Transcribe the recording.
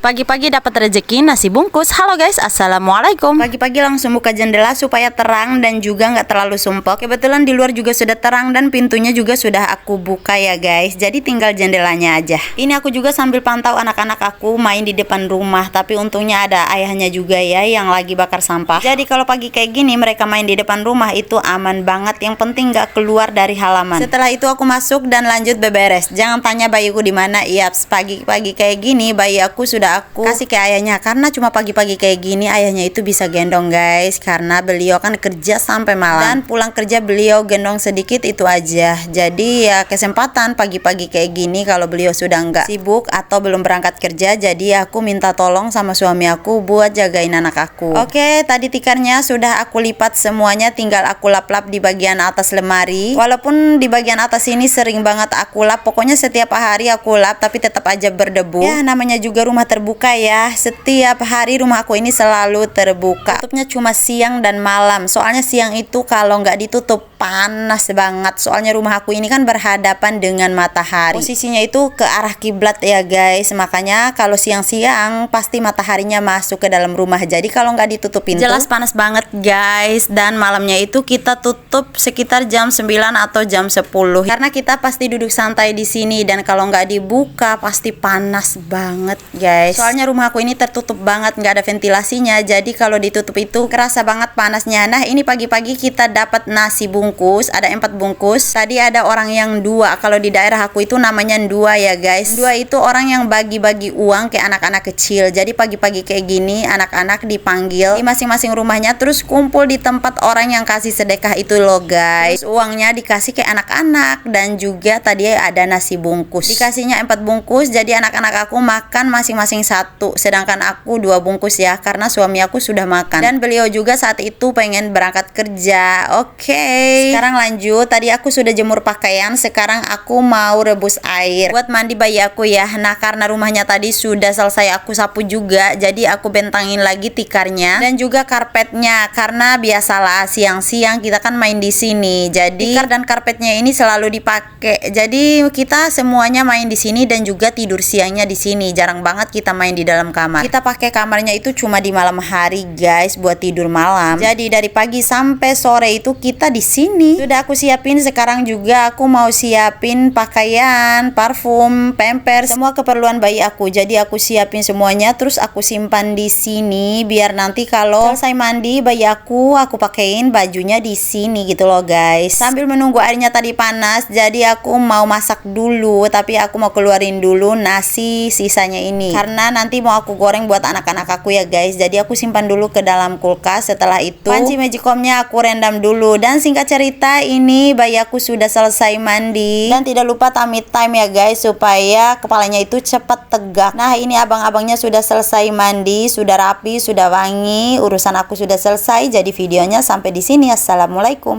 Pagi-pagi dapat rezeki nasi bungkus. Halo guys, assalamualaikum. Pagi-pagi langsung buka jendela supaya terang dan juga nggak terlalu sumpek. Kebetulan di luar juga sudah terang dan pintunya juga sudah aku buka ya guys. Jadi tinggal jendelanya aja. Ini aku juga sambil pantau anak-anak aku main di depan rumah. Tapi untungnya ada ayahnya juga ya yang lagi bakar sampah. Jadi kalau pagi kayak gini mereka main di depan rumah itu aman banget. Yang penting nggak keluar dari halaman. Setelah itu aku masuk dan lanjut beberes. Jangan tanya bayiku di mana. Yaps, pagi-pagi kayak gini bayi aku sudah aku kasih ke ayahnya, karena cuma pagi-pagi kayak gini ayahnya itu bisa gendong guys, karena beliau kan kerja sampai malam dan pulang kerja beliau gendong sedikit itu aja. Jadi ya kesempatan pagi-pagi kayak gini kalau beliau sudah nggak sibuk atau belum berangkat kerja, jadi aku minta tolong sama suami aku buat jagain anak aku. Oke, tadi tikarnya sudah aku lipat semuanya, tinggal aku lap-lap di bagian atas lemari. Walaupun di bagian atas ini sering banget aku lap, pokoknya setiap hari aku lap tapi tetap aja berdebu. Ya namanya juga rumah terbuka ya, setiap hari rumah aku ini selalu terbuka. Tutupnya cuma siang dan malam, soalnya siang itu kalau nggak ditutup panas banget, soalnya rumah aku ini kan berhadapan dengan matahari, posisinya itu ke arah kiblat ya guys, makanya kalau siang-siang pasti mataharinya masuk ke dalam rumah. Jadi kalau nggak ditutup pintu jelas panas banget guys. Dan malamnya itu kita tutup sekitar jam 9 atau jam 10 karena kita pasti duduk santai di sini, dan kalau nggak dibuka pasti panas banget guys. Soalnya rumah aku ini tertutup banget, nggak ada ventilasinya, jadi kalau ditutup itu kerasa banget panasnya. Nah ini pagi-pagi kita dapat nasi bungkus, ada 4 bungkus. Tadi ada orang yang 2, kalau di daerah aku itu namanya 2 ya guys. 2 itu orang yang bagi-bagi uang ke anak-anak kecil. Jadi pagi-pagi kayak gini anak-anak dipanggil di masing-masing rumahnya, terus kumpul di tempat orang yang kasih sedekah itu loh guys. Terus uangnya dikasih ke anak-anak, dan juga tadi ada nasi bungkus, dikasihnya 4 bungkus. Jadi anak-anak aku makan masing-masing 1, sedangkan aku 2 bungkus ya, karena suami aku sudah makan dan beliau juga saat itu pengen berangkat kerja. Oke, sekarang lanjut. Tadi aku sudah jemur pakaian, sekarang aku mau rebus air buat mandi bayi aku ya. Nah karena rumahnya tadi sudah selesai aku sapu juga, jadi aku bentangin lagi tikarnya dan juga karpetnya, karena biasalah siang-siang kita kan main di sini, jadi tikar dan karpetnya ini selalu dipakai. Jadi kita semuanya main di sini dan juga tidur siangnya di sini. Jarang banget kita main di dalam kamar. Kita pakai kamarnya itu cuma di malam hari guys, buat tidur malam. Jadi dari pagi sampai sore itu kita di sini. Sudah aku siapin, sekarang juga aku mau siapin pakaian, parfum, pampers, semua keperluan bayi aku. Jadi aku siapin semuanya, terus aku simpan di sini biar nanti kalau selesai mandi bayi aku pakein bajunya di sini gitu loh guys. Sambil menunggu airnya tadi panas, jadi aku mau masak dulu, tapi aku mau keluarin dulu nasi sisanya ini karena nanti mau aku goreng buat anak-anak aku ya guys. Jadi aku simpan dulu ke dalam kulkas. Setelah itu panci magicomnya aku rendam dulu. Dan singkat cerita ini bayi aku sudah selesai mandi, dan tidak lupa tummy time ya guys, supaya kepalanya itu cepat tegak. Nah ini abang-abangnya sudah selesai mandi, sudah rapi, sudah wangi, urusan aku sudah selesai. Jadi videonya sampai di sini. Assalamualaikum.